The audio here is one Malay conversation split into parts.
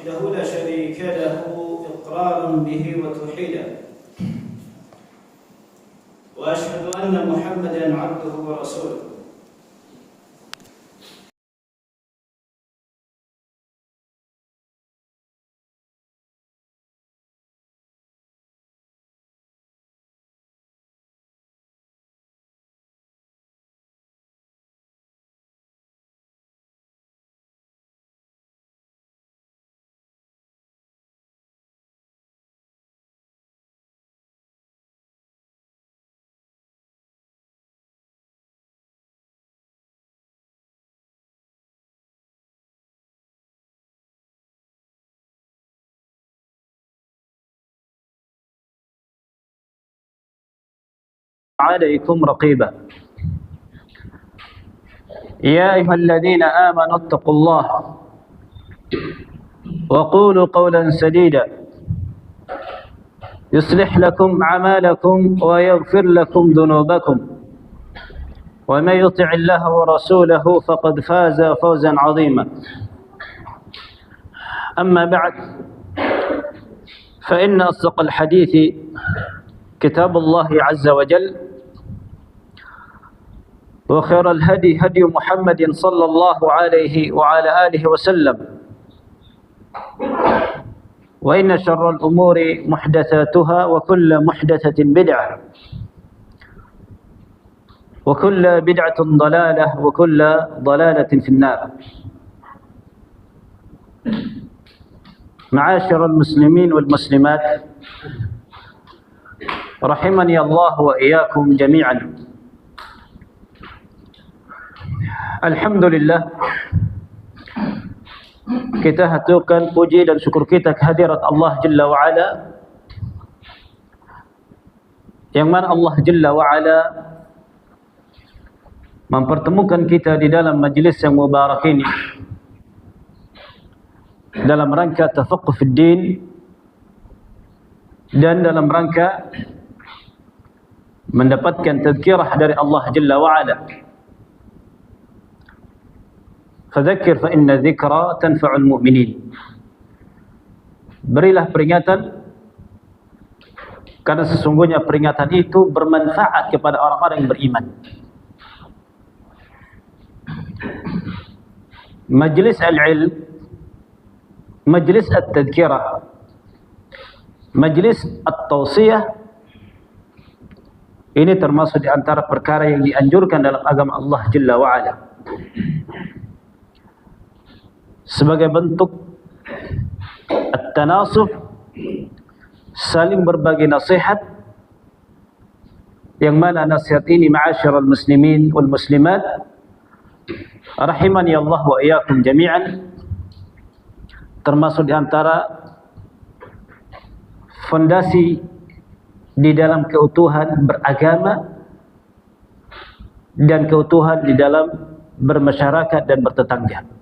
وحده لا شريك له إقرارا به وتوحيدا وأشهد أن محمدا عبده ورسوله عليكم رقيبا يا أيها الذين آمنوا اتقوا الله وقولوا قولا سديدا يصلح لكم أعمالكم ويغفر لكم ذنوبكم ومن يطع الله ورسوله فقد فاز فوزا عظيما أما بعد فإن أصدق الحديث كتاب الله عز وجل وخير الهدي هدي محمد صلى الله عليه وعلى آله وسلم وإن شر الأمور محدثاتها وكل محدثة بدعة وكل بدعة ضلالة وكل ضلالة في النار. معاشر المسلمين والمسلمات رحمني الله وإياكم جميعا. Alhamdulillah, kita haturkan puji dan syukur kita kehadirat Allah Jalla wa'ala, yang mana Allah Jalla wa'ala mempertemukan kita di dalam majlis yang mubarak ini dalam rangka tafaqquh fid din dan dalam rangka mendapatkan tazkirah dari Allah Jalla wa'ala. Fadzakir fa inna dzikra tanfa'ul mu'minin. Berilah peringatan karena sesungguhnya peringatan itu bermanfaat kepada orang-orang yang beriman. Majlis al-ilm, majlis at-tadhkirah, majlis at-tawsiyah, ini termasuk di antara perkara yang dianjurkan dalam agama Allah Jalla wa'ala sebagai bentuk at-tanasuh, saling berbagi nasihat, yang mana nasihat ini ma'asyiral muslimin wal muslimat rahimani Allah wa iyyakum jami'an, termasuk di antara fondasi di dalam keutuhan beragama dan keutuhan di dalam bermasyarakat dan bertetangga.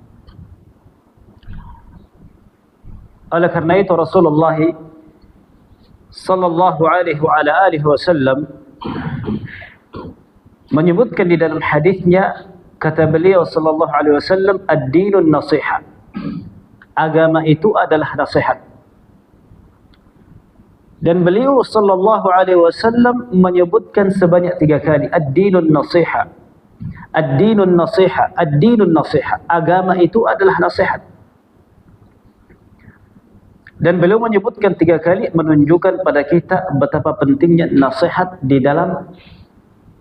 Oleh karena itu Rasulullah sallallahu alaihi wa ala alihi wasallam menyebutkan di dalam hadisnya, kata beliau sallallahu alaihi wasallam, ad-dinun nasiha, agama itu adalah nasihat. Dan beliau sallallahu alaihi wasallam menyebutkan sebanyak 3 kali ad-dinun nasiha, ad-dinun nasiha, ad-dinun nasiha, agama itu adalah nasihat. Dan beliau menyebutkan 3 kali menunjukkan pada kita betapa pentingnya nasihat di dalam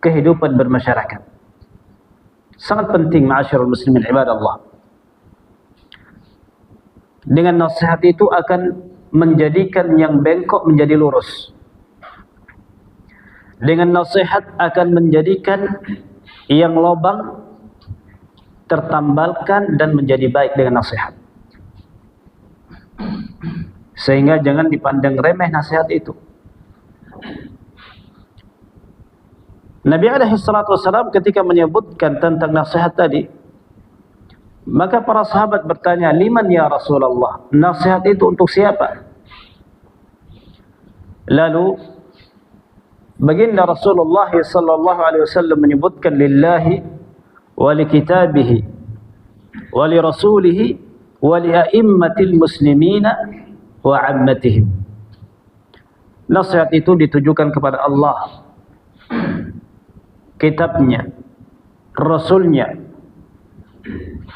kehidupan bermasyarakat. Sangat penting ma'asyiral muslimin ibadallah. Dengan nasihat itu akan menjadikan yang bengkok menjadi lurus. Dengan nasihat akan menjadikan yang lobang tertambalkan dan menjadi baik dengan nasihat. Sehingga jangan dipandang remeh nasihat itu. Nabi alaihi salatu wassalam ketika menyebutkan tentang nasihat tadi, maka para sahabat bertanya, liman ya Rasulullah, nasihat itu untuk siapa? Lalu baginda Rasulullah sallallahu alaihi wasallam menyebutkan, lillahi wa li kitabihi wa li rasulihi wa li a'immatil muslimina wa 'ammatihim. Nasihat itu ditujukan kepada Allah, kitabnya, rasulnya,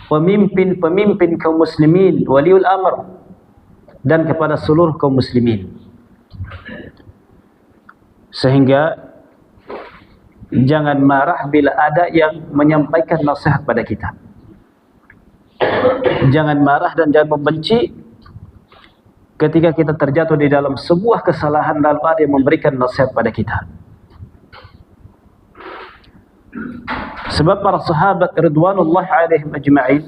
pemimpin-pemimpin kaum muslimin, waliul amr, dan kepada seluruh kaum muslimin. Sehingga jangan marah bila ada yang menyampaikan nasihat pada kita. Jangan marah dan jangan membenci ketika kita terjatuh di dalam sebuah kesalahan lalu ada yang memberikan nasihat pada kita. Sebab para sahabat ridwanullah alaihim ajma'in,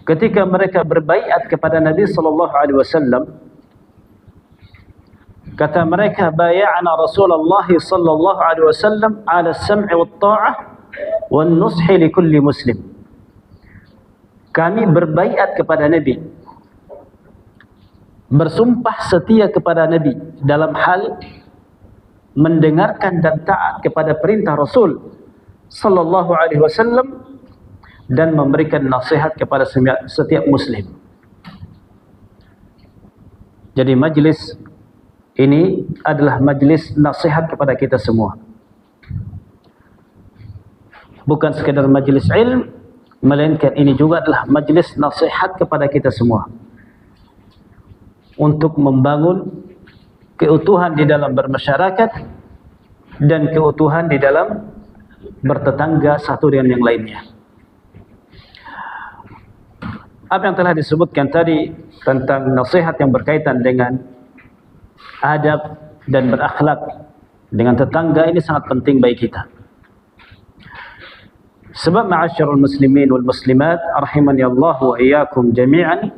ketika mereka berbaiat kepada Nabi sallallahu alaihi wasallam, kata mereka, bay'ana Rasulullah sallallahu alaihi wasallam 'ala as-sam'i wat-tha'ah wan-nushi li kulli muslim. Kami berbaiat kepada Nabi, bersumpah setia kepada Nabi dalam hal mendengarkan dan taat kepada perintah Rasul sallallahu alaihi wasallam dan memberikan nasihat kepada setiap muslim. Jadi majlis ini adalah majlis nasihat kepada kita semua. Bukan sekadar majlis ilmu, melainkan ini juga adalah majlis nasihat kepada kita semua untuk membangun keutuhan di dalam bermasyarakat dan keutuhan di dalam bertetangga satu dengan yang lainnya. Apa yang telah disebutkan tadi tentang nasihat yang berkaitan dengan adab dan berakhlak dengan tetangga ini sangat penting bagi kita. Sebab ma'asyarul muslimin wal muslimat rahimani Allah wa iyyakum jami'an,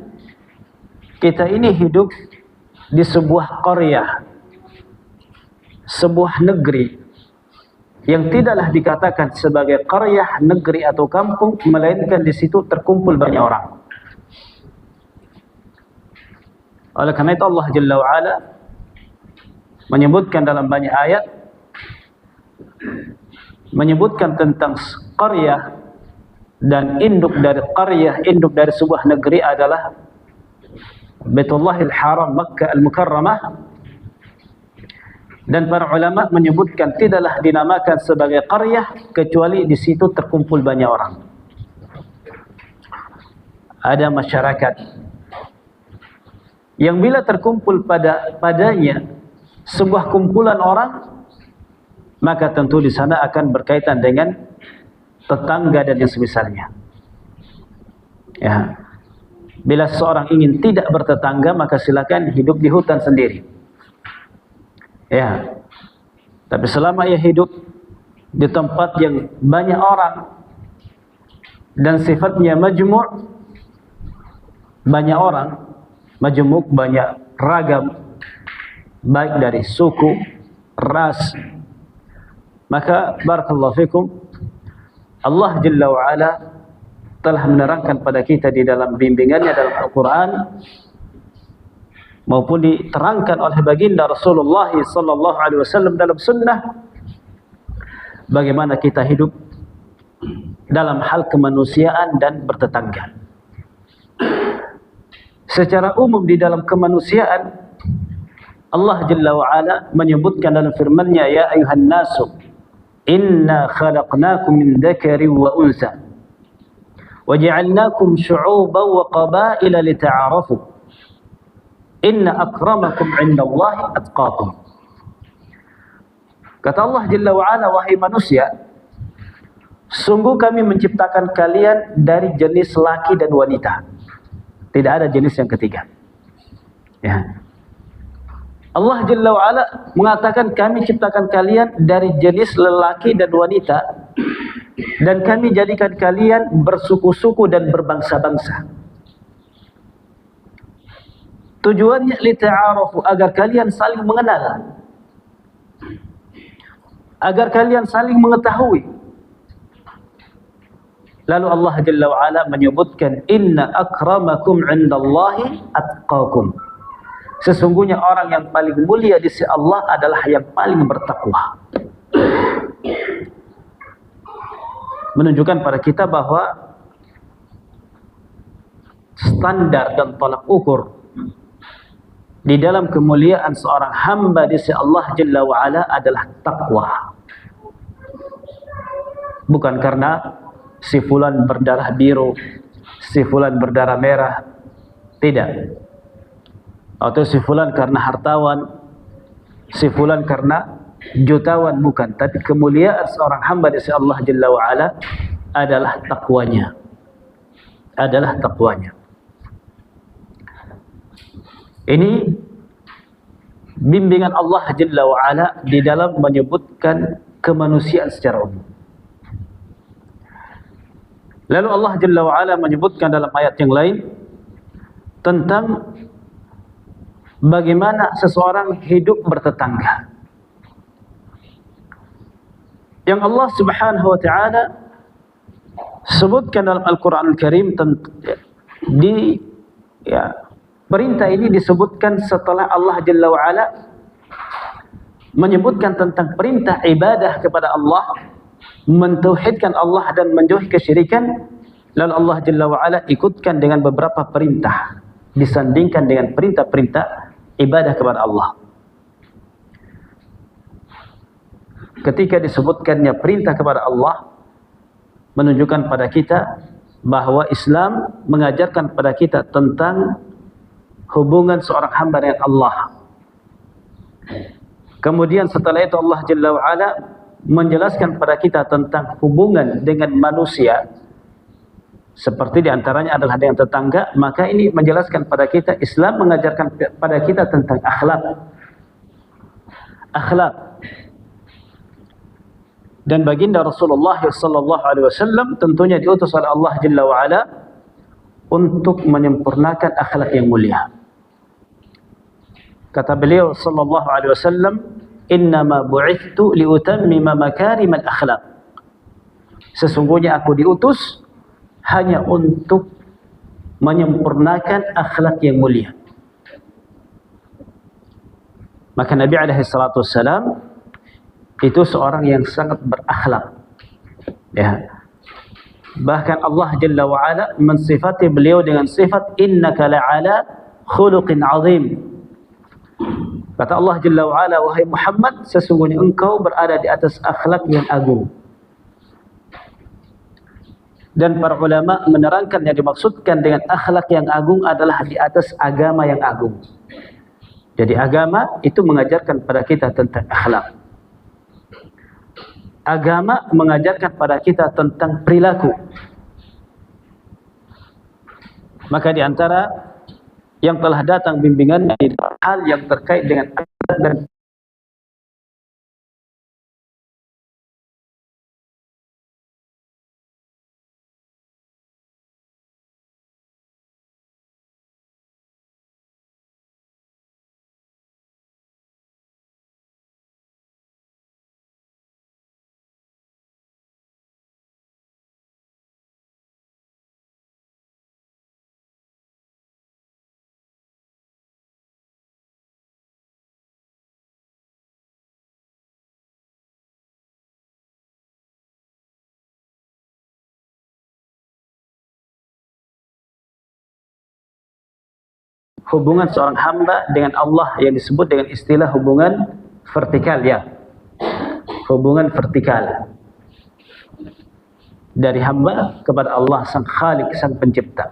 kita ini hidup di sebuah qaryah, sebuah negeri yang tidaklah dikatakan sebagai qaryah, negeri atau kampung, melainkan di situ terkumpul banyak orang. Oleh karena itu Allah Jalla wa'ala menyebutkan dalam banyak ayat, menyebutkan tentang qaryah, dan induk dari qaryah, induk dari sebuah negeri adalah Baitullahil Haram, Makkah Al-Mukarramah. Dan para ulama menyebutkan tidaklah dinamakan sebagai qaryah kecuali di situ terkumpul banyak orang. Ada masyarakat yang bila terkumpul padanya sebuah kumpulan orang, maka tentu di sana akan berkaitan dengan tetangga dan yang semisalnya. Ya. Bila seorang ingin tidak bertetangga, maka silakan hidup di hutan sendiri. Ya. Tapi selama ia hidup di tempat yang banyak orang dan sifatnya majmur, banyak orang, majmuk, banyak ragam, baik dari suku, ras, maka barakallahu fikum, Allah Jalla wa'ala telah menerangkan pada kita di dalam bimbingannya dalam Al-Quran maupun diterangkan oleh baginda Rasulullah sallallahu alaihi wasallam dalam sunnah, bagaimana kita hidup dalam hal kemanusiaan dan bertetangga. Secara umum di dalam kemanusiaan, Allah Jalla wa'ala menyebutkan dalam firman-Nya, ya ayuhan nasu inna khalaqnakum min dzakarin wa unsa وَجَعَلْنَاكُمْ شُعُوبًا وَقَبَائِلَ لِتَعَارَفُوا إِنَّ أَكْرَمَكُمْ عِنْدَ اللَّهِ أَتْقَاكُمْ. Kata Allah Jalla wa'ala, wahai manusia, sungguh kami menciptakan kalian dari jenis laki dan wanita. Tidak ada jenis yang ketiga. Ya. Allah Jalla wa'ala mengatakan kami ciptakan kalian dari jenis lelaki dan wanita, dan kami jadikan kalian bersuku-suku dan berbangsa-bangsa. Tujuannya lita'arafu, agar kalian saling mengenal, agar kalian saling mengetahui. Lalu Allah Jalla wa'ala menyebutkan, inna akramakum indallahi atqakum. Sesungguhnya orang yang paling mulia di sisi Allah adalah yang paling bertakwa. Menunjukkan pada kita bahwa standar dan tolak ukur di dalam kemuliaan seorang hamba di sisi Allah Jalla wa'ala adalah taqwa. Bukan karena si fulan berdarah biru, si fulan berdarah merah, tidak. Atau si fulan karena hartawan, si fulan karena jutawan, bukan. Tapi kemuliaan seorang hamba di sisi Allah Jalla wa'ala adalah taqwanya. Adalah taqwanya. Ini bimbingan Allah Jalla wa'ala di dalam menyebutkan kemanusiaan secara umum. Lalu Allah Jalla wa'ala menyebutkan dalam ayat yang lain tentang bagaimana seseorang hidup bertetangga. Yang Allah Subhanahu wa ta'ala sebutkan dalam Al-Quran Al-Karim di perintah ini disebutkan setelah Allah Jalla wa'ala menyebutkan tentang perintah ibadah kepada Allah, mentauhidkan Allah dan menjauhi kesyirikan. Lalu Allah Jalla wa'ala ikutkan dengan beberapa perintah, disandingkan dengan perintah-perintah ibadah kepada Allah. Ketika disebutkannya perintah kepada Allah, menunjukkan pada kita bahwa Islam mengajarkan pada kita tentang hubungan seorang hamba dengan Allah. Kemudian setelah itu Allah Jalla wa'ala menjelaskan pada kita tentang hubungan dengan manusia, seperti diantaranya adalah dengan tetangga. Maka ini menjelaskan pada kita, Islam mengajarkan pada kita tentang akhlak. Akhlak. Dan baginda Rasulullah SAW tentunya diutus oleh Allah Jalla wa'ala untuk menyempurnakan akhlak yang mulia. Kata beliau sallallahu alaihi wasallam, "Innama bu'ithtu liutammima makarimal akhlaq." Sesungguhnya aku diutus hanya untuk menyempurnakan akhlak yang mulia. Maka Nabi alaihi salatu wassalam itu seorang yang sangat berakhlak. Ya. Bahkan Allah Jalla wa'ala mensifati beliau dengan sifat innaka la'ala khuluqin azim. Kata Allah Jalla wa'ala, wahai Muhammad, sesungguhnya engkau berada di atas akhlak yang agung. Dan para ulama menerangkan yang dimaksudkan dengan akhlak yang agung adalah di atas agama yang agung. Jadi agama itu mengajarkan pada kita tentang akhlak. Agama mengajarkan pada kita tentang perilaku. Maka di antara yang telah datang bimbingan di hal yang terkait dengan akhlak dan hubungan seorang hamba dengan Allah yang disebut dengan istilah hubungan vertikal, ya. Hubungan vertikal dari hamba kepada Allah sang Khalik, sang pencipta.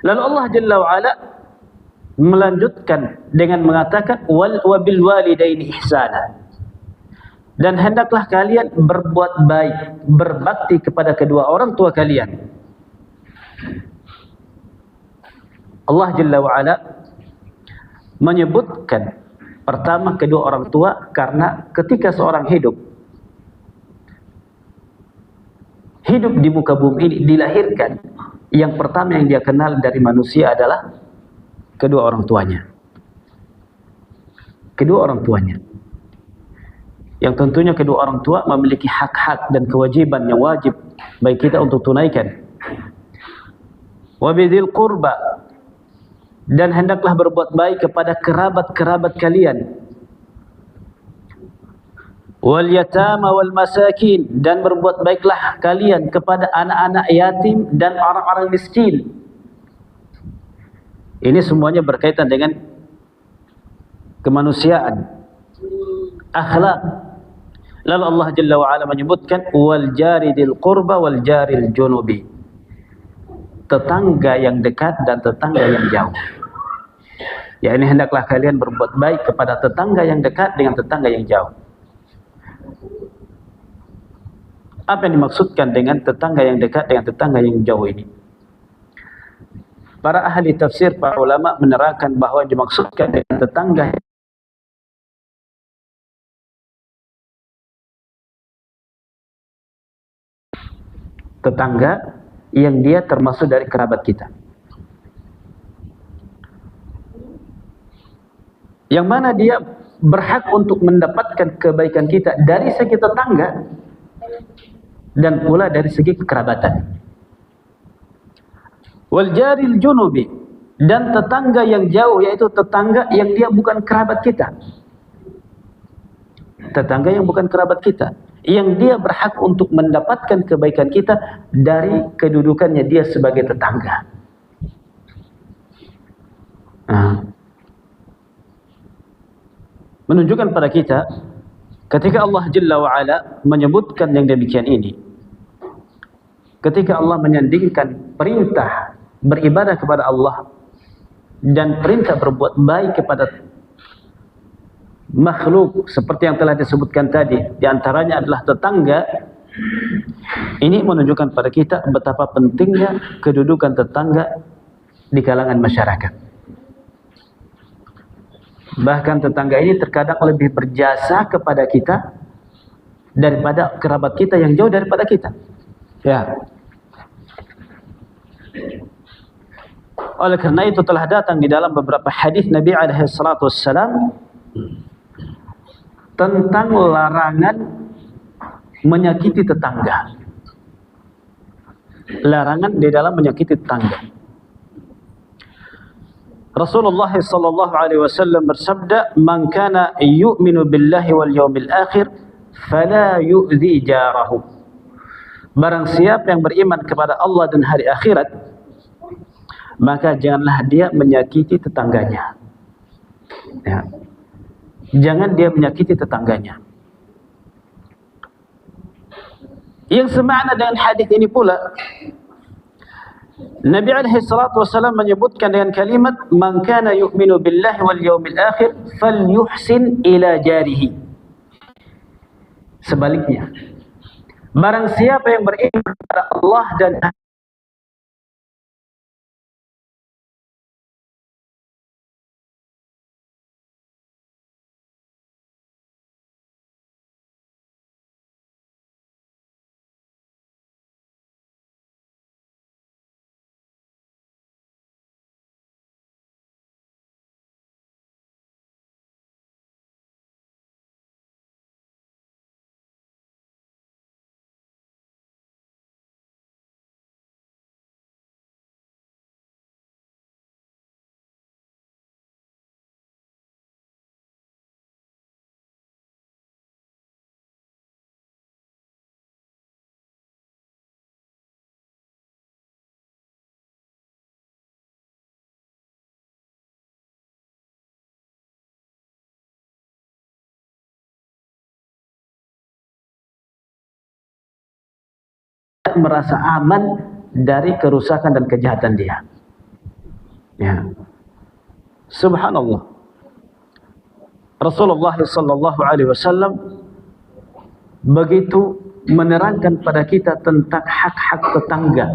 Lalu Allah Jalla wa'ala melanjutkan dengan mengatakan wa bil walidaini ihsana. Dan hendaklah kalian berbuat baik, berbakti kepada kedua orang tua kalian. Allah Jalla wa'ala menyebutkan pertama kedua orang tua karena ketika seorang hidup di muka bumi ini, dilahirkan, yang pertama yang dia kenal dari manusia adalah kedua orang tuanya. Kedua orang tuanya. Yang tentunya kedua orang tua memiliki hak-hak dan kewajiban yang wajib bagi kita untuk tunaikan. Wa bidzil qurba, dan hendaklah berbuat baik kepada kerabat-kerabat kalian. wal yatama wal masakin, dan berbuat baiklah kalian kepada anak-anak yatim dan orang-orang miskin. Ini semuanya berkaitan dengan kemanusiaan, akhlak. Lalu Allah Jalla wa Ala menyebutkan wal jaridil qurba wal jaril junubi, tetangga yang dekat dan tetangga yang jauh. Ya, ini hendaklah kalian berbuat baik kepada tetangga yang dekat dengan tetangga yang jauh. Apa yang dimaksudkan dengan tetangga yang dekat dengan tetangga yang jauh ini? Para ahli tafsir, para ulama menerangkan bahawa yang dimaksudkan dengan tetangga yang dia termasuk dari kerabat kita, yang mana dia berhak untuk mendapatkan kebaikan kita dari segi tetangga dan pula dari segi kekerabatan. Wal jaril junubi, dan tetangga yang jauh, yaitu tetangga yang dia bukan kerabat kita. Tetangga yang bukan kerabat kita, yang dia berhak untuk mendapatkan kebaikan kita dari kedudukannya dia sebagai tetangga. Menunjukkan pada kita ketika Allah Jalla wa Ala menyebutkan yang demikian ini, ketika Allah menyandingkan perintah beribadah kepada Allah dan perintah berbuat baik kepada makhluk seperti yang telah disebutkan tadi, di antaranya adalah tetangga. Ini menunjukkan pada kita betapa pentingnya kedudukan tetangga di kalangan masyarakat. Bahkan tetangga ini terkadang lebih berjasa kepada kita daripada kerabat kita yang jauh daripada kita. Ya. Oleh kerana itu telah datang di dalam beberapa hadis Nabi SAW tentang larangan menyakiti tetangga. Larangan di dalam menyakiti tetangga. Rasulullah sallallahu alaihi wasallam bersabda, "Man kana yu'minu billahi wal yawmil akhir fala yu'dhi jarahu." Barang siapa yang beriman kepada Allah dan hari akhirat, maka janganlah dia menyakiti tetangganya. Ya. Jangan dia menyakiti tetangganya. Yang semakna dengan hadis ini pula, Nabi SAW menyebutkan dengan kalimat, "Man kana yu'minu billahi wal yawmil akhir falyuhsin ila jarihi." Sebaliknya, barang siapa yang beriman kepada Allah dan merasa aman dari kerusakan dan kejahatan dia. Ya. Subhanallah. Rasulullah sallallahu alaihi wasallam begitu menerangkan pada kita tentang hak-hak tetangga.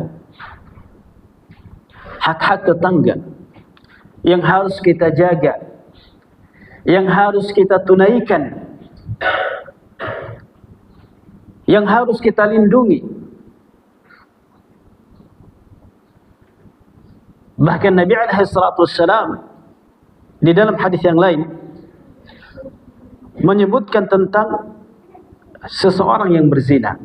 Hak-hak tetangga yang harus kita jaga, yang harus kita tunaikan, yang harus kita lindungi. Bahkan Nabi SAW di dalam hadis yang lain menyebutkan tentang seseorang yang berzina.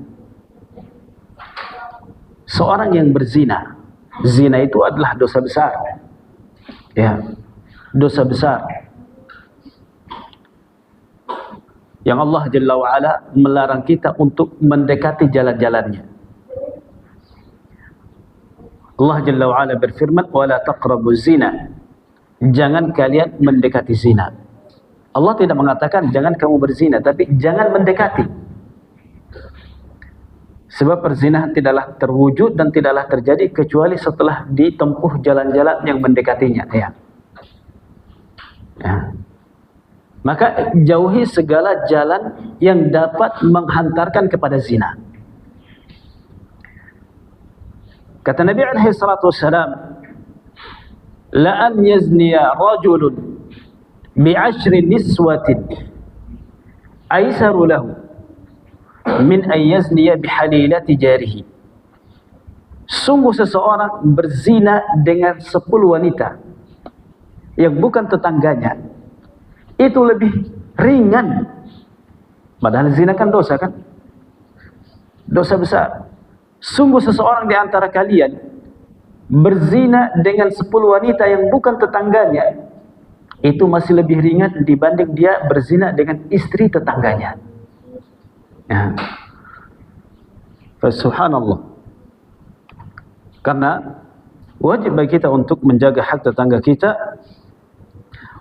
Seorang yang berzina. Zina itu adalah dosa besar. Ya, dosa besar. yang Allah Jalla wa'ala melarang kita untuk mendekati jalan-jalannya. Allah Jalla wa'ala berfirman, وَلَا تَقْرَبُوا الزِّنَا, jangan kalian mendekati zina. Allah tidak mengatakan jangan kamu berzina, tapi jangan mendekati. Sebab perzinahan tidaklah terwujud dan tidaklah terjadi kecuali setelah ditempuh jalan-jalan yang mendekatinya. Ya. Maka jauhi segala jalan yang dapat menghantarkan kepada zina. Kata Nabi alaihi salatu wassalam, la an yazniya rajulun bi'ashri niswatin aisaru lahu min an yazniya bihalilati jarihi. Sungguh seseorang berzina dengan 10 wanita yang bukan tetangganya, itu lebih ringan. Padahal zina kan dosa, kan? Dosa besar. Sungguh seseorang di antara kalian berzina dengan 10 wanita yang bukan tetangganya, itu masih lebih ringan dibanding dia berzina dengan istri tetangganya. Ya. Subhanallah. Karena wajib bagi kita untuk menjaga hak tetangga kita,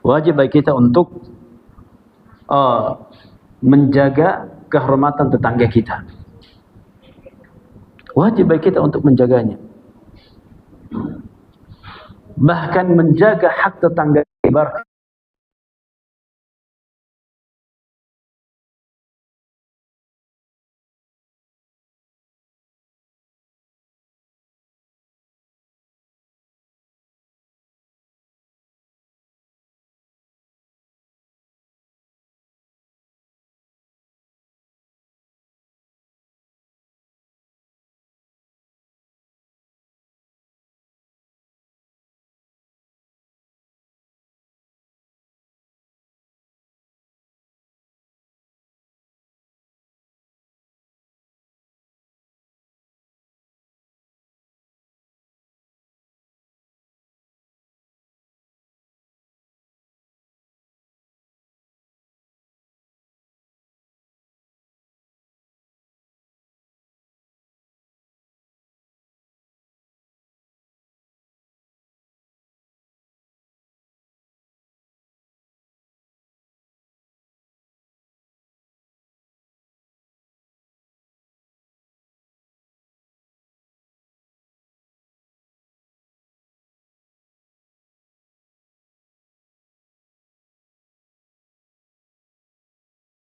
wajib bagi kita untuk menjaga kehormatan tetangga kita. Wajib bagi kita untuk menjaganya. Bahkan menjaga hak tetangga ibarat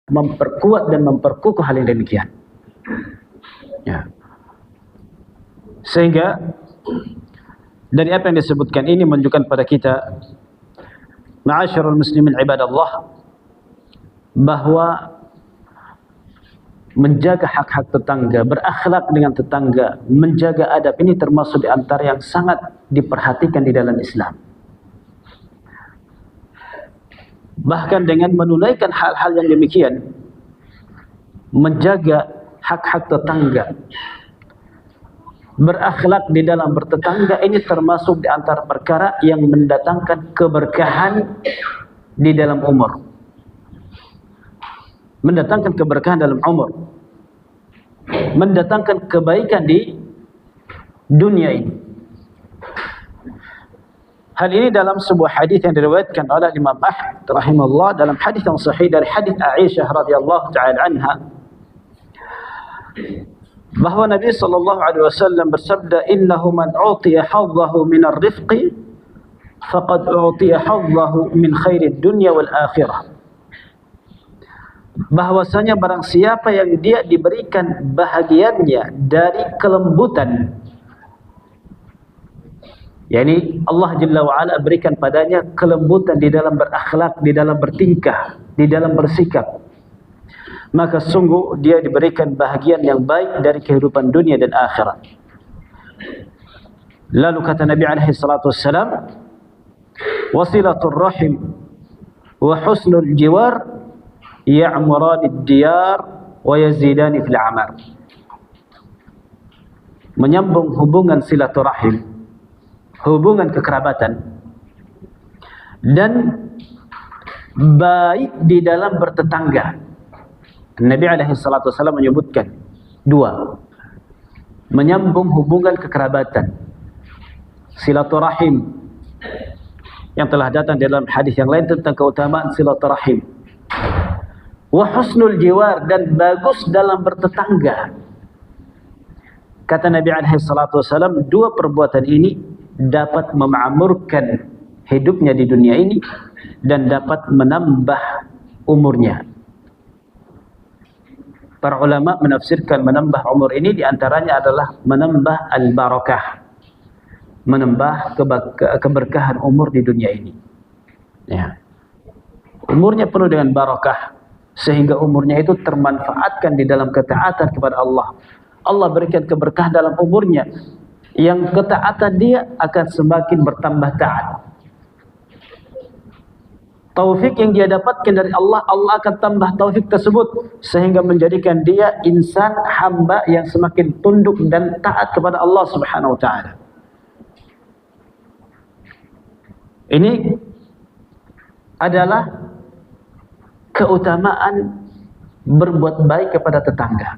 memperkuat dan memperkukuh hal yang demikian. Ya. Sehingga dari apa yang disebutkan ini menunjukkan pada kita, ma'asyiral muslimin ibadallah, bahwa menjaga hak-hak tetangga, berakhlak dengan tetangga, menjaga adab, ini termasuk di antara yang sangat diperhatikan di dalam Islam. Bahkan dengan menunaikan hal-hal yang demikian, menjaga hak-hak tetangga, berakhlak di dalam bertetangga, ini termasuk di antara perkara yang mendatangkan keberkahan di dalam umur. Mendatangkan keberkahan dalam umur, mendatangkan kebaikan di dunia ini. Hal ini dalam sebuah hadis yang diriwayatkan oleh Imam Ahmad rahimahullah, dalam hadis yang sahih dari hadis Aisyah radhiyallahu taala anha, bahwa Nabi sallallahu alaihi wasallam bersabda, innahu man utiya haddahu min ar-rifqi faqad utiya haddahu min khairid dunya wal akhirah. Bahwasanya barang siapa yang dia diberikan bahagiannya dari kelembutan, yakni Allah Jalla wa'ala berikan padanya kelembutan di dalam berakhlak, di dalam bertingkah, di dalam bersikap, maka sungguh dia diberikan bahagian yang baik dari kehidupan dunia dan akhirat. Lalu kata Nabi alaihi salatu wassalam, wasilatul rahim wa husnul jiwar ya'muranid diyar wa yazidani fil amar. Menyambung hubungan silaturahim, hubungan kekerabatan, dan baik di dalam bertetangga, Nabi alaihi salatu wasallam menyebutkan dua, menyambung hubungan kekerabatan, silaturahim, yang telah datang dalam hadis yang lain tentang keutamaan silaturahim, wa husnul jiwar, dan bagus dalam bertetangga. Kata Nabi alaihi salatu wasallam, dua perbuatan ini dapat memakmurkan hidupnya di dunia ini dan dapat menambah umurnya. Para ulama menafsirkan menambah umur ini diantaranya adalah menambah al-barakah, menambah keberkahan umur di dunia ini. Ya. Umurnya penuh dengan barakah, sehingga umurnya itu termanfaatkan di dalam ketaatan kepada Allah. Allah berikan keberkahan dalam umurnya, yang ketaatan dia akan semakin bertambah taat. Taufik yang dia dapatkan dari Allah, Allah akan tambah taufik tersebut sehingga menjadikan dia insan hamba yang semakin tunduk dan taat kepada Allah Subhanahu wa taala. Ini adalah keutamaan berbuat baik kepada tetangga.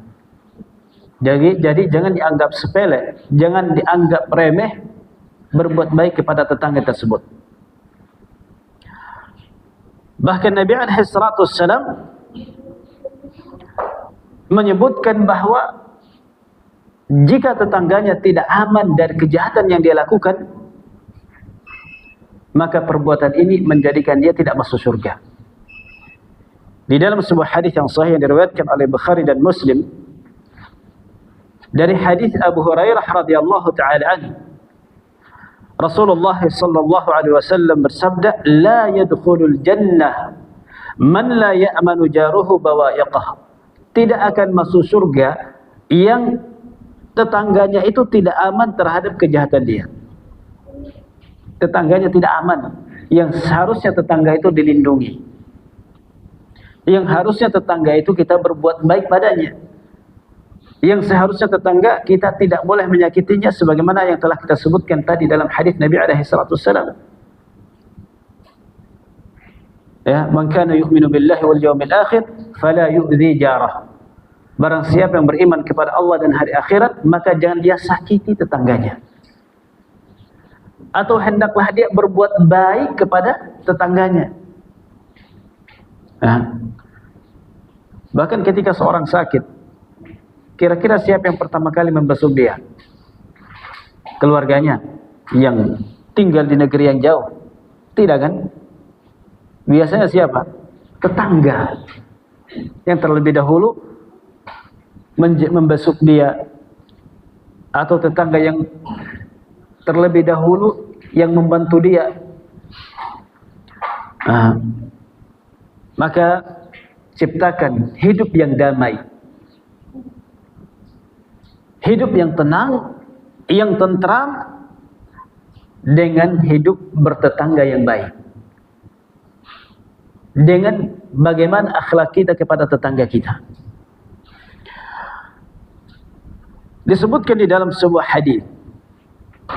Jadi jangan dianggap sepele, jangan dianggap remeh berbuat baik kepada tetangga tersebut. Bahkan Nabi alaihi salatu wassalam menyebutkan bahwa jika tetangganya tidak aman dari kejahatan yang dia lakukan, maka perbuatan ini menjadikan dia tidak masuk surga. Di dalam sebuah hadis yang sahih yang diriwayatkan oleh Bukhari dan Muslim dari hadis Abu Hurairah radhiyallahu taala anhu, Rasulullah sallallahu alaihi wasallam bersabda, la yadkhulul jannah man la ya'manu jaruhu bawa'iqah. Tidak akan masuk surga yang tetangganya itu tidak aman terhadap kejahatan dia. Tetangganya tidak aman, yang seharusnya tetangga itu dilindungi, yang harusnya tetangga itu kita berbuat baik padanya, yang seharusnya tetangga kita tidak boleh menyakitinya, sebagaimana yang telah kita sebutkan tadi dalam hadis Nabi alaihi salatu wasallam. Ya, man kana yu'minu billahi wal yawmil akhir fala yu'dhi jarah. Barang siapa yang beriman kepada Allah dan hari akhirat, maka jangan dia sakiti tetangganya. Atau hendaklah dia berbuat baik kepada tetangganya. Nah, bahkan ketika seorang sakit, kira-kira siapa yang pertama kali membesuk dia? Keluarganya yang tinggal di negeri yang jauh? Tidak kan? Biasanya siapa? Tetangga yang terlebih dahulu membesuk dia, atau tetangga yang terlebih dahulu yang membantu dia. Maka ciptakan hidup yang damai, hidup yang tenang, yang tentram, dengan hidup bertetangga yang baik, dengan bagaimana akhlak kita kepada tetangga kita. Disebutkan di dalam sebuah hadis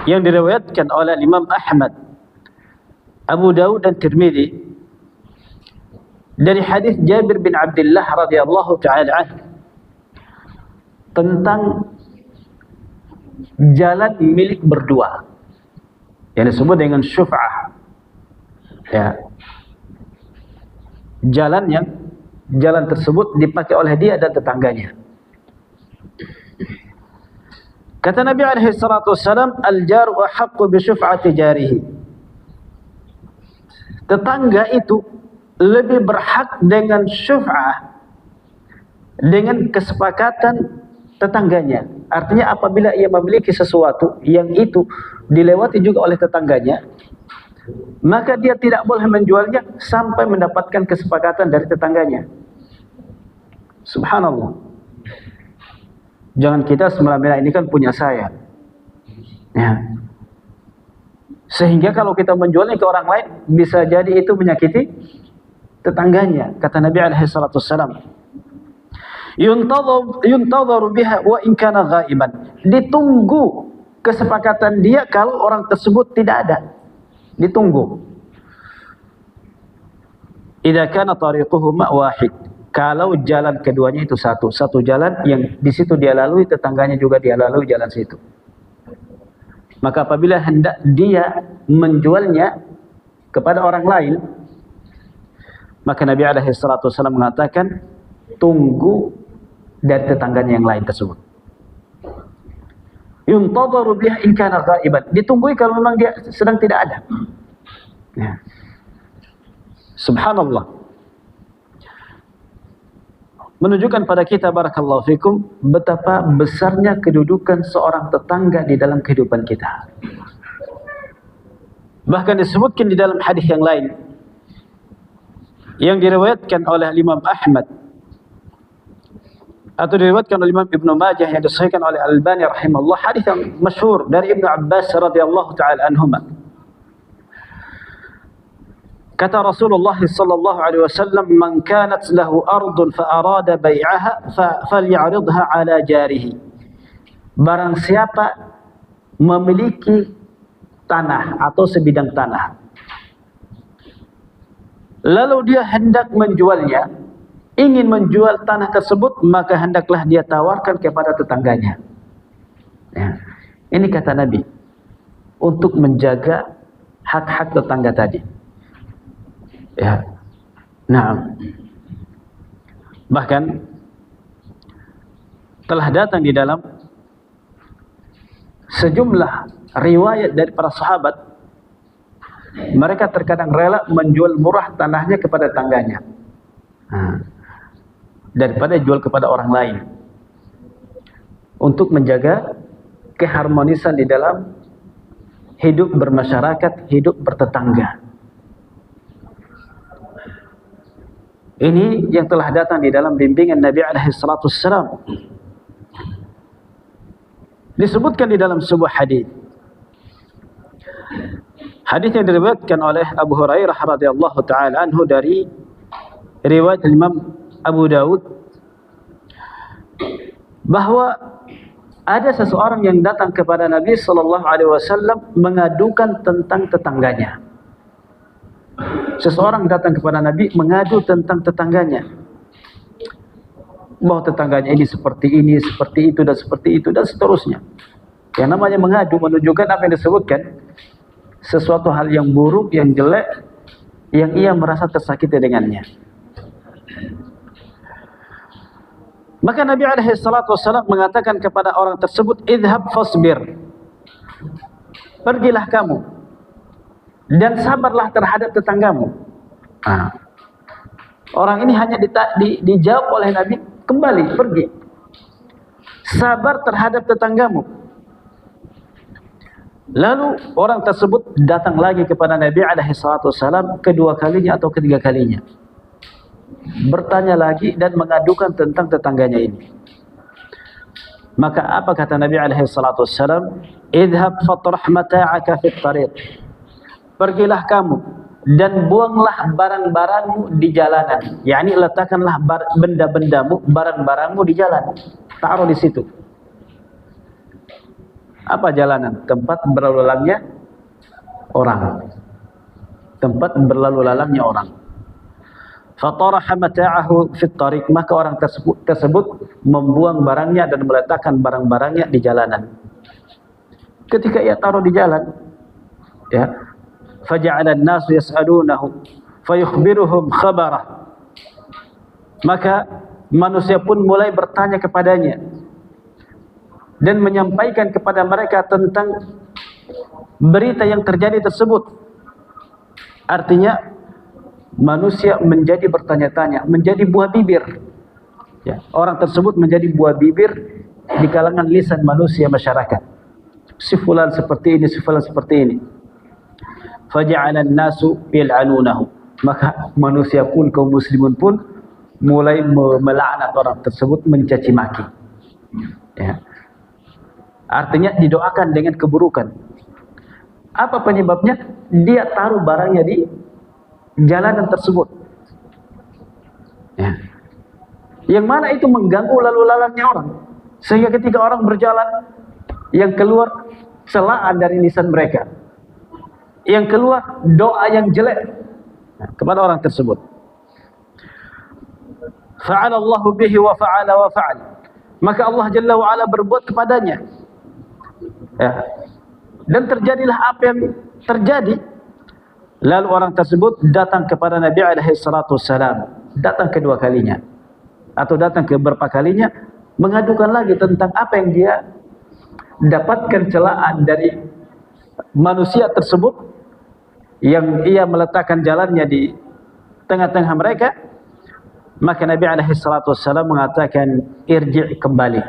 yang diriwayatkan oleh Imam Ahmad, Abu Dawud dan Tirmidzi, dari hadis Jabir bin Abdullah radhiyallahu taala anhu tentang jalan milik berdua yang disebut dengan syuf'ah. Ya. Jalan tersebut dipakai oleh dia dan tetangganya. Kata Nabi alaihi salatu wassalam, al-jaru ahaqqu bi syuf'ati jarihi. Tetangga itu lebih berhak dengan syuf'ah, dengan kesepakatan tetangganya. Artinya apabila ia memiliki sesuatu yang itu dilewati juga oleh tetangganya, maka dia tidak boleh menjualnya sampai mendapatkan kesepakatan dari tetangganya. Subhanallah. Jangan kita semena-mena ini kan punya saya. Ya. Sehingga kalau kita menjualnya ke orang lain, bisa jadi itu menyakiti tetangganya. Kata Nabi alaihi salatu wassalam, yuntadharu biha wa in kana ghaiban. Ditunggu kesepakatan dia kalau orang tersebut tidak ada. Ditunggu. Idza kana tariquhuma wahid. kalau jalan keduanya itu satu jalan yang di situ dia lalui, tetangganya juga dia lalui jalan situ. Maka apabila hendak dia menjualnya kepada orang lain, maka Nabi SAW mengatakan, tunggu dari tetangganya yang lain tersebut. Yuntadharu biha in kana ghaiban, ditunggui kalau memang dia sedang tidak ada. Ya. Subhanallah, menunjukkan pada kita, barakallahu fikum, betapa besarnya kedudukan seorang tetangga di dalam kehidupan kita. Bahkan disebutkan di dalam hadis yang lain yang diriwayatkan oleh Imam Ahmad atau diriwayatkan oleh Imam Ibnu Majah yang disahihkan oleh Al-Albani rahimahullah, hadis yang masyhur dari Ibnu Abbas radhiyallahu taala anhuma. Kata Rasulullah sallallahu alaihi wasallam, "Man kanat lahu ardun fa arada bai'aha faly'aridha 'ala jarihi." Barang siapa memiliki tanah atau sebidang tanah, lalu dia hendak menjualnya, ingin menjual tanah tersebut, maka hendaklah dia tawarkan kepada tetangganya. Ya. Ini kata Nabi untuk menjaga hak-hak tetangga tadi. Ya. Nah, bahkan telah datang di dalam sejumlah riwayat dari para sahabat, mereka terkadang rela menjual murah tanahnya kepada tetangganya daripada jual kepada orang lain, untuk menjaga keharmonisan di dalam hidup bermasyarakat, hidup bertetangga. Ini yang telah datang di dalam bimbingan Nabi SAW. Disebutkan di dalam sebuah hadis. Hadis yang diriwayatkan oleh Abu Hurairah radhiyallahu taala anhu dari riwayat Imam Abu Daud, bahwa ada seseorang yang datang kepada Nabi sallallahu alaihi wasallam mengadukan tentang tetangganya. Seseorang datang kepada Nabi mengadu tentang tetangganya, bahwa tetangganya ini, seperti itu dan seperti itu dan seterusnya. Yang namanya mengadu menunjukkan apa yang disebutkan, sesuatu hal yang buruk, yang jelek, yang ia merasa tersakiti dengannya. Maka Nabi SAW mengatakan kepada orang tersebut, idhab fasbir, pergilah kamu dan sabarlah terhadap tetanggamu. Orang ini hanya dijawab oleh Nabi, kembali, pergi, sabar terhadap tetanggamu. Lalu orang tersebut datang lagi kepada Nabi SAW kedua kalinya atau ketiga kalinya, bertanya lagi dan mengadukan tentang tetangganya ini. Maka apa kata Nabi SAW? Idhab fatrah mata'aka fit tariq, pergilah kamu dan buanglah barang-barangmu di jalanan. yakni letakkanlah benda-bendamu, barang-barangmu di jalan, taruh di situ. Apa jalanan? Tempat berlalu lalangnya orang. Tempat berlalu lalangnya orang. Fataraha mata'ahu fit tariq, maka orang tersebut membuang barangnya dan meletakkan barang-barangnya di jalanan. Ketika ia taruh di jalan, ya, faja'ala an-nasu yas'alunahu fayukhbiruhum khabarah, maka manusia pun mulai bertanya kepadanya dan menyampaikan kepada mereka tentang berita yang terjadi tersebut. Artinya manusia menjadi bertanya-tanya, menjadi buah bibir. Ya, orang tersebut menjadi buah bibir di kalangan lisan manusia masyarakat. Si fulan seperti ini, si fulan seperti ini. Faja'ala an-nasu yal'anunahu, maka manusia pun, kaum muslimun pun mulai melaknat orang tersebut, mencaci maki. Ya. Artinya didoakan dengan keburukan. Apa penyebabnya? Dia taruh barangnya di jalanan tersebut, ya, yang mana itu mengganggu lalu lalangnya orang, sehingga ketika orang berjalan, yang keluar celaan dari lisan mereka, yang keluar doa yang jelek kepada orang tersebut. fa'ala Allahu bihi wa fa'ala wa fa'al, maka Allah Jalla wa Ala berbuat kepadanya, ya. Dan terjadilah apa yang terjadi. Lalu orang tersebut datang kepada Nabi alaihi salatu wassalam, datang kedua kalinya atau datang ke beberapa kalinya, mengadukan lagi tentang apa yang dia dapatkan celaan dari manusia tersebut yang ia meletakkan jalannya di tengah-tengah mereka. Maka Nabi alaihi salatu wassalam mengatakan, irji' kembali,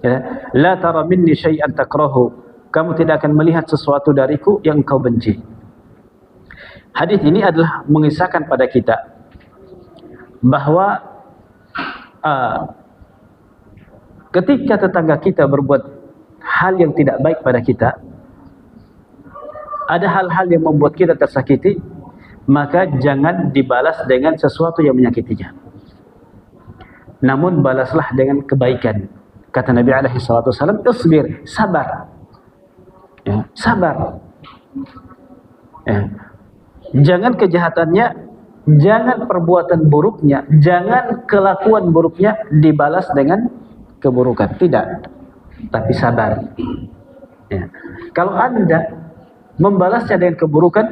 ya. La tara minni syai'an takrahu, kamu tidak akan melihat sesuatu dariku yang engkau benci. Hadis ini adalah mengisahkan pada kita bahwa ketika tetangga kita berbuat hal yang tidak baik pada kita, ada hal-hal yang membuat kita tersakiti, maka jangan dibalas dengan sesuatu yang menyakitinya, namun balaslah dengan kebaikan. Kata Nabi alaihi salatu wasallam, isbir, sabar, ya, sabar, ya. Jangan kejahatannya, jangan perbuatan buruknya, jangan kelakuan buruknya dibalas dengan keburukan, tidak, tapi sabar, ya. Kalau Anda membalasnya dengan keburukan,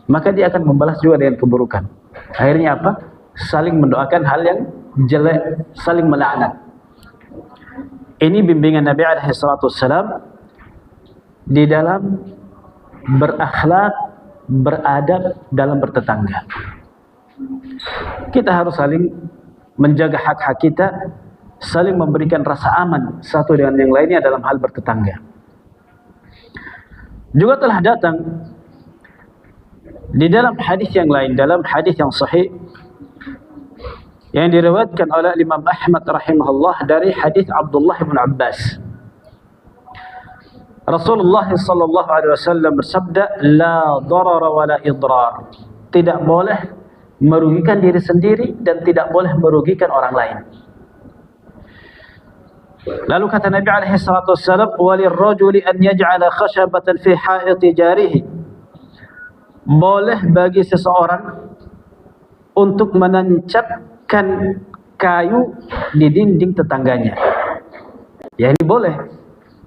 maka dia akan membalas juga dengan keburukan. Akhirnya apa? Saling mendoakan hal yang jelek, saling melaknat. Ini bimbingan Nabi alaihi salatu wassalam di dalam berakhlak, beradab dalam bertetangga. Kita harus saling menjaga hak-hak kita, saling memberikan rasa aman satu dengan yang lainnya dalam hal bertetangga. Juga telah datang di dalam hadis yang lain, dalam hadis yang sahih yang diriwayatkan oleh Imam Ahmad rahimahullah dari hadis Abdullah bin Abbas, Rasulullah sallallahu alaihi wasallam bersabda, la darara wa la idrar, tidak boleh merugikan diri sendiri dan tidak boleh merugikan orang lain. Lalu kata Nabi alaihi salatu wasallam, walirrajuli an yaj'ala khashabatan fi ha'iti jarihi, boleh bagi seseorang untuk menancapkan kayu di dinding tetangganya. Ya, ini boleh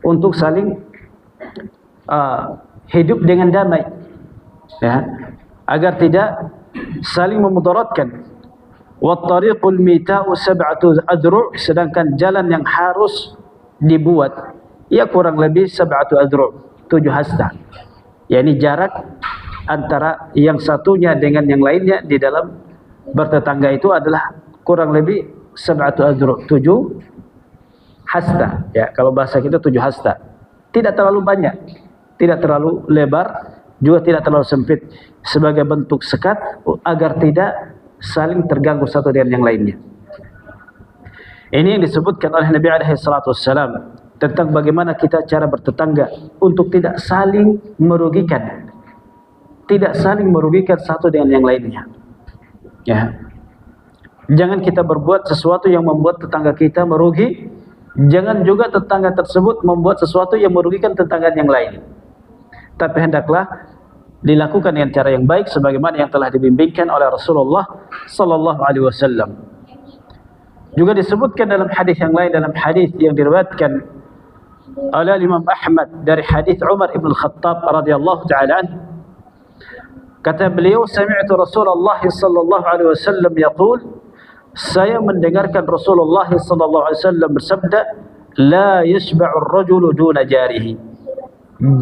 untuk saling hidup dengan damai, ya, agar tidak saling memudaratkan. Wattariqul mita'u sab'atu adru', sedangkan jalan yang harus dibuat ya kurang lebih sab'atu adru', 7 hasta. yakni jarak antara yang satunya dengan yang lainnya di dalam bertetangga itu adalah kurang lebih sab'atu adru', 7 hasta, ya, kalau bahasa kita 7 hasta. Tidak terlalu banyak, tidak terlalu lebar, juga tidak terlalu sempit, sebagai bentuk sekat agar tidak saling terganggu satu dengan yang lainnya. Ini yang disebutkan oleh Nabi SAW tentang bagaimana kita cara bertetangga untuk tidak saling merugikan, tidak saling merugikan satu dengan yang lainnya. Ya, jangan kita berbuat sesuatu yang membuat tetangga kita merugi, jangan juga tetangga tersebut membuat sesuatu yang merugikan tetangga yang lain. Tapi hendaklah dilakukan dengan cara yang baik sebagaimana yang telah dibimbingkan oleh Rasulullah sallallahu alaihi wasallam. Juga disebutkan dalam hadis yang lain, dalam hadis yang diriwayatkan oleh Imam Ahmad dari hadis Umar ibn Khattab radhiyallahu taala anhu, kata beliau, sami'tu Rasulullah sallallahu alaihi wasallam yaqul, saya mendengarkan Rasulullah sallallahu alaihi wasallam bersabda, la yashba'u ar-rajulu duna jarihi,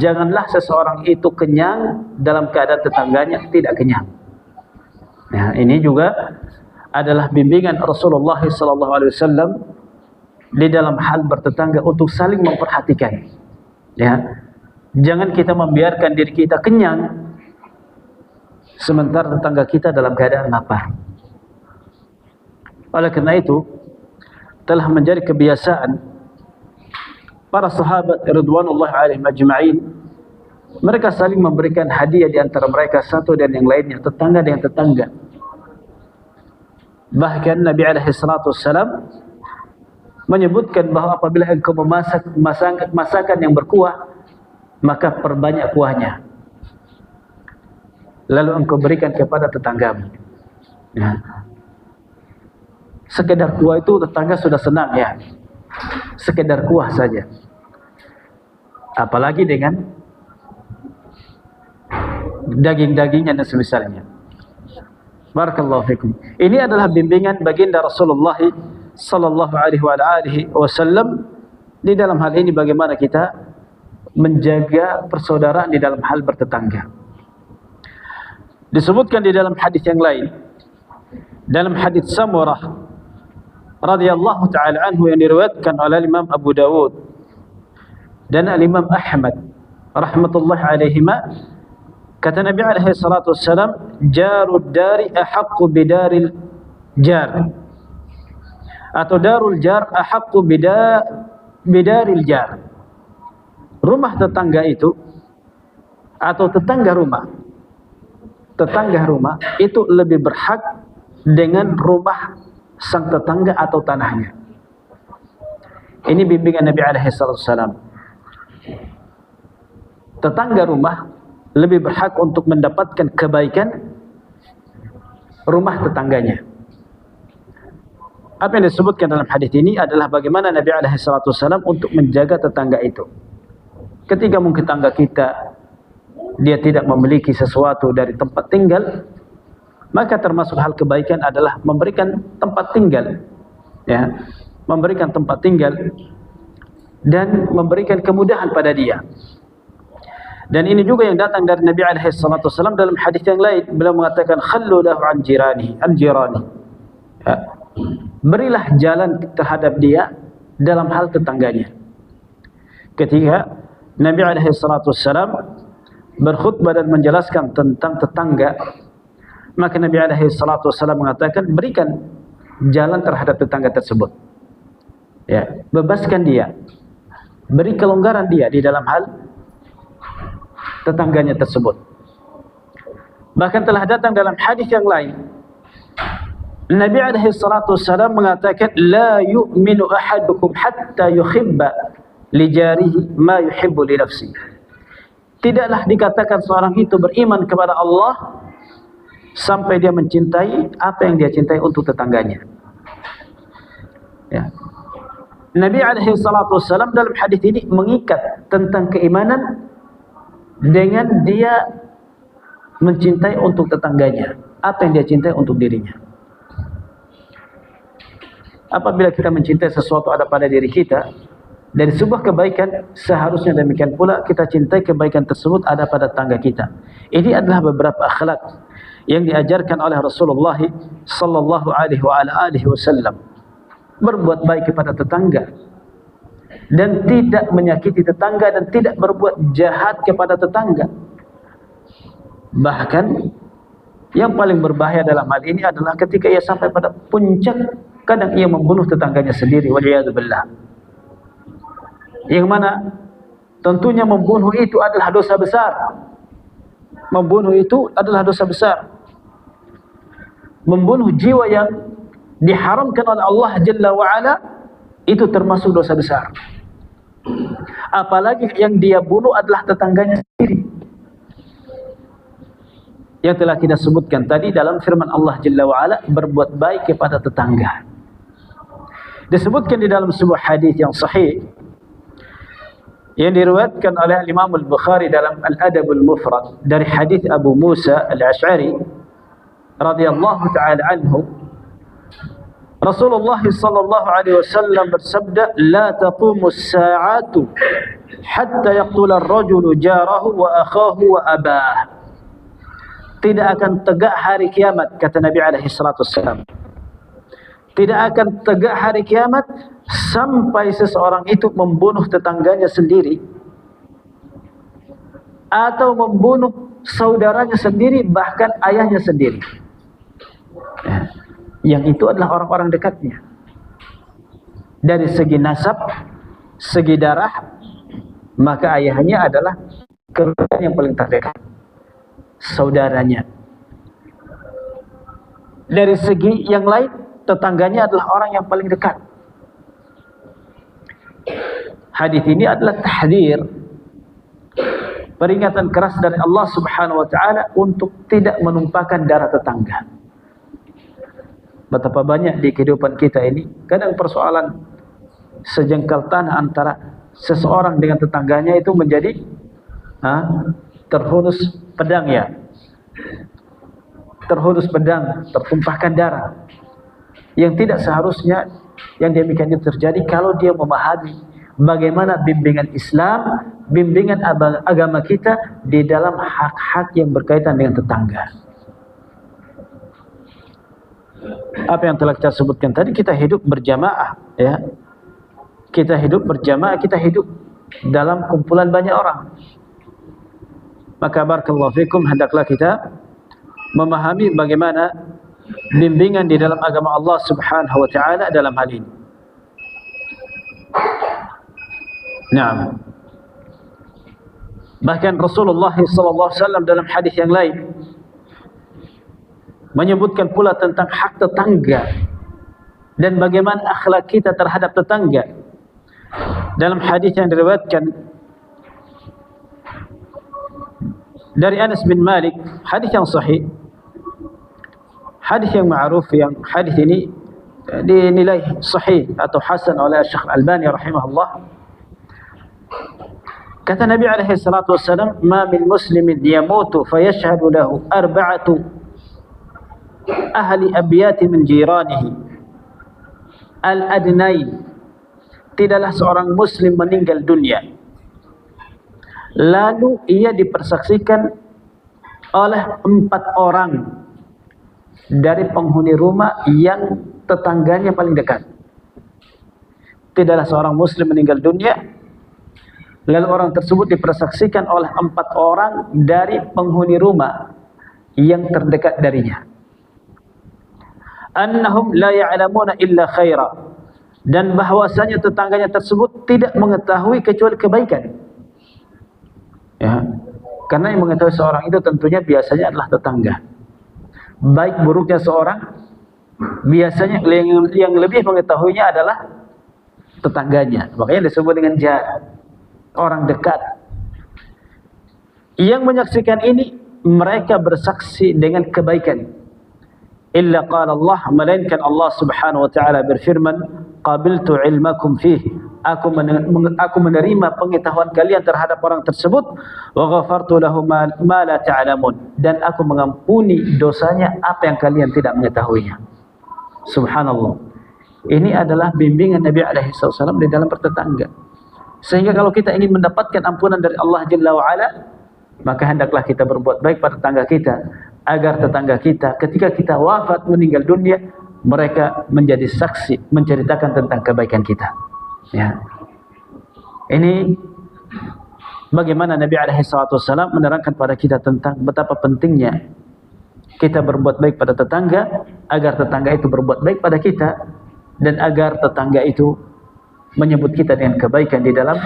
janganlah seseorang itu kenyang dalam keadaan tetangganya tidak kenyang. Nah, ini juga adalah bimbingan Rasulullah sallallahu alaihi wasallam di dalam hal bertetangga untuk saling memperhatikan. Ya, jangan kita membiarkan diri kita kenyang sementara tetangga kita dalam keadaan lapar. Oleh karena itu telah menjadi kebiasaan para sahabat radhiyallahu alaihim ajma'in, mereka saling memberikan hadiah di antara mereka satu dan yang lainnya, tetangga dengan tetangga. Bahkan Nabi alaihi salatu wassalam menyebutkan bahawa apabila engkau memasak masakan yang berkuah, maka perbanyak kuahnya, lalu engkau berikan kepada tetanggamu. Ya. Sekedar kuah itu tetangga sudah senang ya. Sekedar kuah saja. Apalagi dengan daging-dagingnya dan semisalnya. Barakallahu fikum. Ini adalah bimbingan baginda Rasulullah sallallahu alaihi wasallam di dalam hal ini, bagaimana kita menjaga persaudaraan di dalam hal bertetangga. Disebutkan di dalam hadis yang lain, dalam hadis Samurah radhiyallahu taala anhu yang diriwayatkan oleh Imam Abu Dawud dan Imam Ahmad rahmatullahi alaihima, kata Nabi alaihi salatu wassalam, jarud dari ahaqqu bidaril jar, atau darul jar ahaqqu bidaril jar. Rumah tetangga itu, atau tetangga rumah itu lebih berhak dengan rumah sang tetangga atau tanahnya. Ini bimbingan Nabi alaihi salatu wassalam. Tetangga rumah lebih berhak untuk mendapatkan kebaikan rumah tetangganya. Apa yang disebutkan dalam hadis ini adalah bagaimana Nabi alaihi salatu wassalam untuk menjaga tetangga itu. Ketika mungkin tetangga kita dia tidak memiliki sesuatu dari tempat tinggal, maka termasuk hal kebaikan adalah memberikan tempat tinggal, ya, memberikan tempat tinggal dan memberikan kemudahan pada dia. Dan ini juga yang datang dari Nabi alaihi salatu wasallam dalam hadis yang lain. Beliau mengatakan, khallu lahu an jirani. Ya. Berilah jalan terhadap dia dalam hal tetangganya. Ketika Nabi alaihi salatu wasallam berkhutbah dan menjelaskan tentang tetangga, maka Nabi alaihi salatu wasallam mengatakan, berikan jalan terhadap tetangga tersebut. Ya, bebaskan dia. Beri kelonggaran dia di dalam hal tetangganya tersebut. Bahkan telah datang dalam hadis yang lain, Nabi alaihi salatu wassalam mengatakan, la yu'minu ahadukum hatta yuhibba li jarihi ma yuhibbu li nafsihi. Tidaklah dikatakan seorang itu beriman kepada Allah sampai dia mencintai apa yang dia cintai untuk tetangganya. Ya. Nabi alaihi salatu wassalam dalam hadis ini mengikat tentang keimanan dengan dia mencintai untuk tetangganya apa yang dia cintai untuk dirinya. Apabila kita mencintai sesuatu ada pada diri kita dari sebuah kebaikan, seharusnya demikian pula kita cintai kebaikan tersebut ada pada tetangga kita. Ini adalah beberapa akhlak yang diajarkan oleh Rasulullah sallallahu alaihi wasallam. Berbuat baik kepada tetangga dan tidak menyakiti tetangga dan tidak berbuat jahat kepada tetangga. Bahkan yang paling berbahaya dalam hal ini adalah ketika ia sampai pada puncak, kadang ia membunuh tetangganya sendiri, waliyadzubillah. Yang mana tentunya membunuh itu adalah dosa besar. Membunuh itu adalah dosa besar. Membunuh jiwa yang diharamkan oleh Allah Jalla wa'ala itu termasuk dosa besar. Apalagi yang dia bunuh adalah tetangganya sendiri, yang telah kita sebutkan tadi dalam firman Allah Jalla wa'ala, berbuat baik kepada tetangga. Disebutkan di dalam sebuah hadis yang sahih yang diriwayatkan oleh Imam Al-Bukhari dalam Al-Adabul Mufrad dari hadis Abu Musa Al-Ash'ari radhiyallahu ta'ala anhu, Rasulullah sallallahu alaihi wasallam bersabda, la taqumu as-sa'atu hatta yaqtula ar-rajulu jarahu wa akhahu wa abah. Tidak akan tegak hari kiamat, kata Nabi alaihi salatu wasallam. Tidak akan tegak hari kiamat sampai seseorang itu membunuh tetangganya sendiri atau membunuh saudaranya sendiri, bahkan ayahnya sendiri. Yang itu adalah orang-orang dekatnya. Dari segi nasab, segi darah, maka ayahnya adalah keluarga yang paling terdekat, saudaranya. Dari segi yang lain, tetangganya adalah orang yang paling dekat. Hadis ini adalah tahdzir, peringatan keras dari Allah Subhanahu wa taala untuk tidak menumpahkan darah tetangga. Betapa banyak di kehidupan kita ini kadang persoalan sejengkal tanah antara seseorang dengan tetangganya itu menjadi terhunus pedangnya, terhunus pedang, tertumpahkan darah, yang tidak seharusnya yang demikian itu terjadi kalau dia memahami bagaimana bimbingan Islam, bimbingan agama kita di dalam hak-hak yang berkaitan dengan tetangga. Apa yang telah kita sebutkan tadi, kita hidup berjamaah, ya. Kita hidup berjamaah, kita hidup dalam kumpulan banyak orang. Maka barakallahu fikum, hendaklah kita memahami bagaimana bimbingan di dalam agama Allah Subhanahu wa taala dalam hal ini. Naam. Bahkan Rasulullah sallallahu alaihi wasallam dalam hadis yang lain menyebutkan pula tentang hak tetangga dan bagaimana akhlak kita terhadap tetangga. Dalam hadis yang diriwayatkan dari Anas bin Malik, hadis yang sahih, hadis yang ma'ruf, yang hadis ini dinilai sahih atau hasan oleh Syekh Al-Albani rahimahullah. Kata Nabi alaihi salatu wassalam, "Ma min muslimin yamutu fayashhadu lahu arba'atu ahli abyati min jiranihi al-adnain." Tidaklah seorang muslim meninggal dunia lalu ia dipersaksikan oleh 4 orang dari penghuni rumah yang tetangganya paling dekat. Tidaklah seorang muslim meninggal dunia lalu orang tersebut dipersaksikan oleh 4 orang dari penghuni rumah yang terdekat darinya. Annahum la ya'lamuna illa khaira, dan bahwasanya tetangganya tersebut tidak mengetahui kecuali kebaikan. Ya, karena yang mengetahui seorang itu tentunya biasanya adalah tetangga. Baik buruknya seorang biasanya yang lebih mengetahuinya adalah tetangganya. Makanya disebut dengan jar, orang dekat. Yang menyaksikan ini mereka bersaksi dengan kebaikan. Illa qala Allah, melainkan Allah Subhanahu wa taala berfirman, qabiltu ilmakum fih, aku menerima pengetahuan kalian terhadap orang tersebut, wa ghafartu lahu ma la ta'lamun, dan aku mengampuni dosanya apa yang kalian tidak mengetahuinya. Subhanallah. Ini adalah bimbingan Nabi alaihi wasallam di dalam bertetangga. Sehingga kalau kita ingin mendapatkan ampunan dari Allah Jalla wa Ala, maka hendaklah kita berbuat baik pada tetangga kita, agar tetangga kita ketika kita wafat meninggal dunia, mereka menjadi saksi menceritakan tentang kebaikan kita. Ya. Ini bagaimana Nabi alaihi wasallam menerangkan pada kita tentang betapa pentingnya kita berbuat baik pada tetangga, agar tetangga itu berbuat baik pada kita, dan agar tetangga itu menyebut kita dengan kebaikan di dalam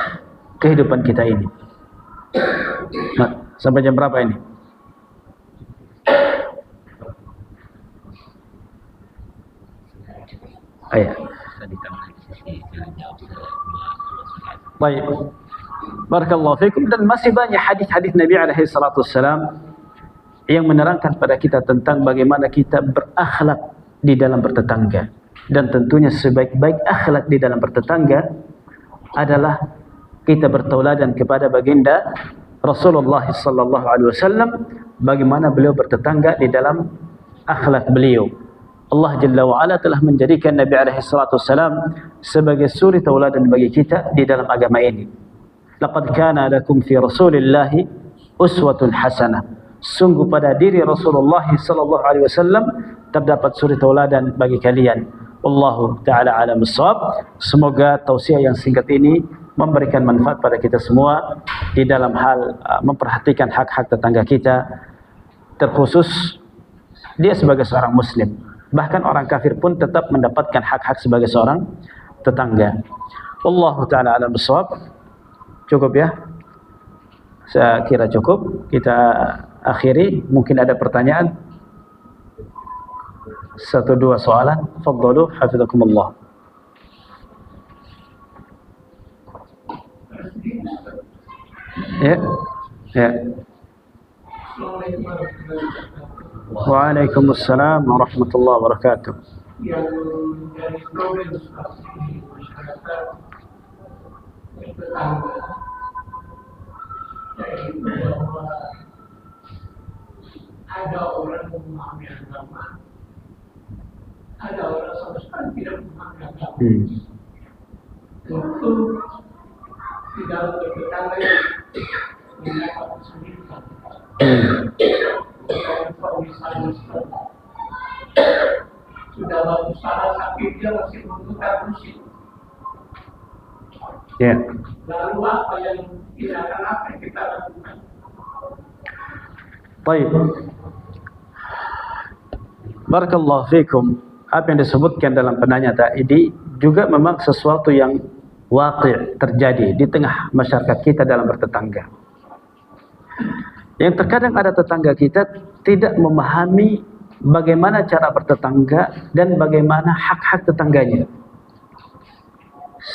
kehidupan kita ini. Nah, sampai jam berapa ini? Ayah. Baik. Barakallahu fikum. Dan masih banyak hadis-hadis Nabi alaihi salatu wassalam yang menerangkan pada kita tentang bagaimana kita berakhlak di dalam bertetangga. Dan tentunya sebaik-baik akhlak di dalam bertetangga adalah kita bertauladan kepada baginda Rasulullah sallallahu alaihi wasallam, bagaimana beliau bertetangga di dalam akhlak beliau. Allah Jalla wa Ala telah menjadikan Nabi alaihi salatu wasallam sebagai suri tauladan bagi kita di dalam agama ini. Laqad kana lakum fi Rasulillahi uswatun hasanah. Sungguh pada diri Rasulullah sallallahu alaihi wasallam terdapat suri tauladan bagi kalian. Wallahu taala alam bissawab. Semoga tausiah yang singkat ini memberikan manfaat pada kita semua di dalam hal memperhatikan hak-hak tetangga kita, terkhusus dia sebagai seorang muslim. Bahkan orang kafir pun tetap mendapatkan hak-hak sebagai seorang tetangga. Wallahu ta'ala alam bissawab. Cukup ya? Saya kira cukup. Kita akhiri. Mungkin ada pertanyaan? 1-2 soalan. Faddalu hafizakumullah. Ya. Ya. Waalaikumsalam warahmatullahi wabarakatuh. yang dari problem seperti masyarakat tetangga, yaitu bahwa ada orang memahami agama, ada orang sama sekali tidak memahami agama. Tentu di dalam bertetangga mendapat kesulitan. Kalau misalnya sudah bagus salah tapi dia masih memutar musik. Ya. Lalu apa yang tindakan apa yang kita lakukan? Baik. Barakallahu fikum. Apa yang disebutkan dalam penanya tadi juga memang sesuatu yang waqi' terjadi di tengah masyarakat kita dalam bertetangga. Yang terkadang ada tetangga kita tidak memahami bagaimana cara bertetangga dan bagaimana hak-hak tetangganya.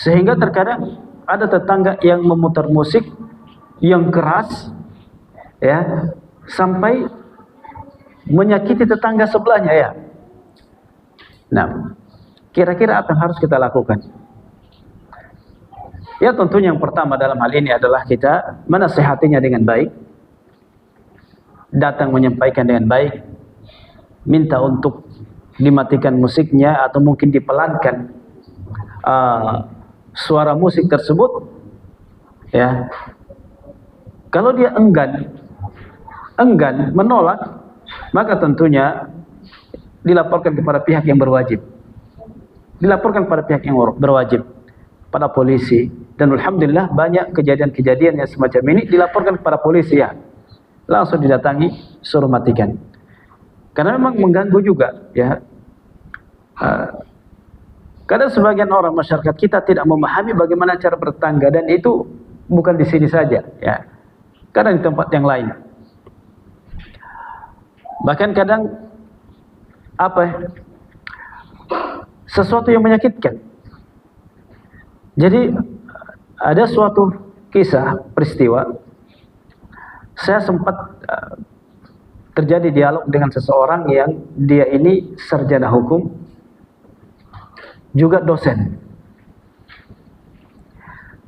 Sehingga terkadang ada tetangga yang memutar musik yang keras, ya, sampai menyakiti tetangga sebelahnya, ya. Nah, kira-kira apa yang harus kita lakukan? Ya, tentunya yang pertama dalam hal ini adalah kita menasihatinya dengan baik, datang menyampaikan dengan baik, minta untuk dimatikan musiknya atau mungkin dipelankan suara musik tersebut, ya. Kalau dia enggan menolak, maka tentunya dilaporkan kepada pihak yang berwajib, pada polisi. Dan alhamdulillah banyak kejadian-kejadian yang semacam ini dilaporkan kepada polisi, ya, langsung didatangi, suruh matikan. Karena memang mengganggu juga, ya. Kadang sebagian orang masyarakat kita tidak memahami bagaimana cara bertetangga, dan itu bukan di sini saja, ya. Kadang di tempat yang lain. Bahkan kadang sesuatu yang menyakitkan. Jadi ada suatu kisah peristiwa, saya sempat terjadi dialog dengan seseorang yang dia ini sarjana hukum, juga dosen,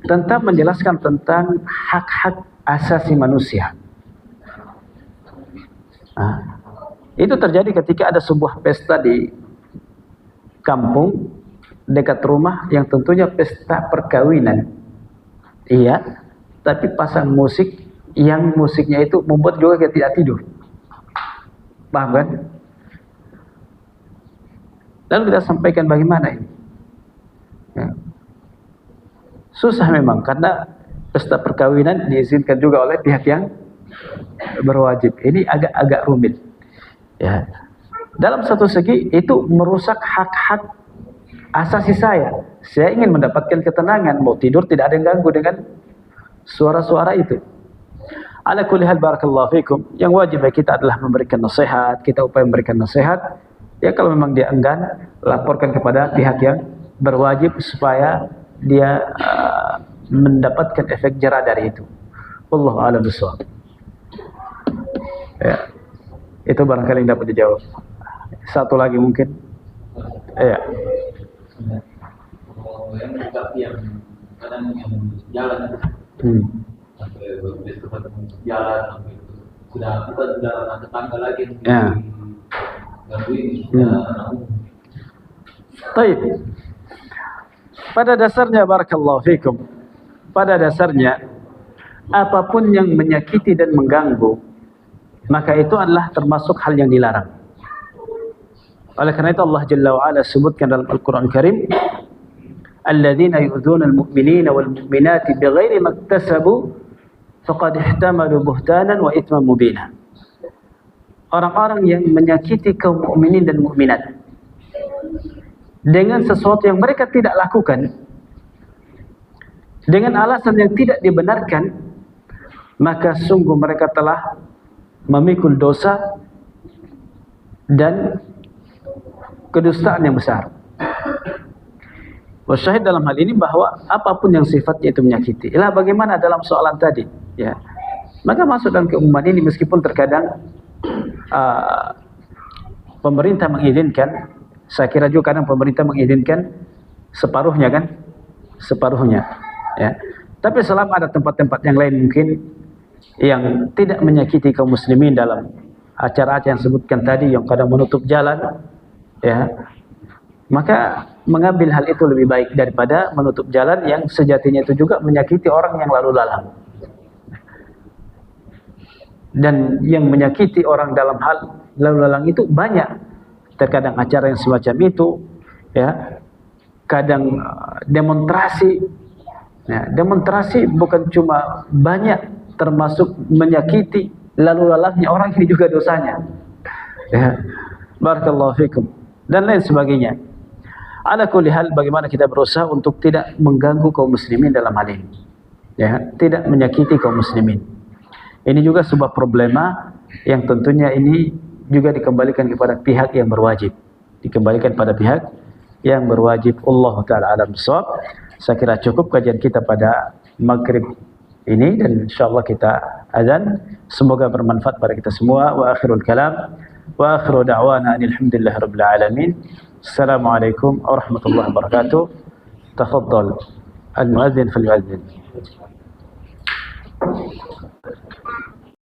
tentang menjelaskan tentang hak-hak asasi manusia. Itu terjadi ketika ada sebuah pesta di kampung dekat rumah, yang tentunya pesta perkawinan. Iya, tapi pasang musik yang musiknya itu membuat juga kita tidak tidur. Paham kan? Lalu kita sampaikan bagaimana ini? Ya. Susah memang, karena pesta perkawinan diizinkan juga oleh pihak yang berwajib. Ini agak rumit. Ya. Dalam satu segi itu merusak hak-hak asasi saya. Saya ingin mendapatkan ketenangan, mau tidur tidak ada yang ganggu dengan suara-suara itu. Ala kulli hal, barakallahu fikum. Yang wajib kita adalah memberikan nasihat, kita upaya memberikan nasihat. Ya, kalau memang dia enggan, laporkan kepada pihak yang berwajib supaya dia mendapatkan efek jera dari itu. Wallahu a'lam bishawab. Ya. Itu barangkali yang dapat dijawab. Satu lagi mungkin. Ya. Yang kadang yang jalan sampai tempat jalan sampai itu sudah bukan tetangga lagi yang ganggu ini. Baik. Pada dasarnya, barakallahu fikum, pada dasarnya apapun yang menyakiti dan mengganggu, maka itu adalah termasuk hal yang dilarang. Oleh karena itu Allah Jalla wa Ala sebutkan dalam Al-Quran Karim, alladzina yu'dzuna al-mu'minina wal-mu'minati bighairi maktasabu faqad ihtamalu buhtanan wa ithman mubina. Orang-orang yang menyakiti kaum mukminin dan mukminat dengan sesuatu yang mereka tidak lakukan, dengan alasan yang tidak dibenarkan, maka sungguh mereka telah memikul dosa dan kedustaan yang besar. Wasyahid dalam hal ini bahwa apapun yang sifatnya itu menyakiti. Ialah bagaimana dalam soalan tadi, ya. Maka masuk dalam keumuman ini, meskipun terkadang pemerintah mengizinkan Saya kira juga kadang pemerintah mengizinkan separuhnya kan, separuhnya. Ya. Tapi selama ada tempat-tempat yang lain mungkin yang tidak menyakiti kaum muslimin dalam acara-acara yang sebutkan tadi yang kadang menutup jalan, ya, maka mengambil hal itu lebih baik daripada menutup jalan yang sejatinya itu juga menyakiti orang yang lalu lalang. Dan yang menyakiti orang dalam hal lalu lalang itu banyak. Terkadang acara yang semacam itu, ya, kadang demonstrasi. Ya, demonstrasi bukan cuma banyak, termasuk menyakiti lalu lalangnya orang ini juga dosanya. Ya, barakallahu fikum dan lain sebagainya. Ala kulli hal, bagaimana kita berusaha untuk tidak mengganggu kaum muslimin dalam hal ini, ya, tidak menyakiti kaum muslimin. Ini juga sebuah problema yang tentunya ini juga dikembalikan kepada pihak yang berwajib, dikembalikan pada pihak yang berwajib. Allah Ta'ala alam shawab. Saya kira cukup kajian kita pada maghrib ini dan insyaallah kita azan. Semoga bermanfaat pada kita semua. Wa akhirul kalam wa akhiru da'wana alhamdulillahirabbil alamin. Assalamualaikum warahmatullahi wabarakatuh. Tafadhal al-muadzin fal yuadzin.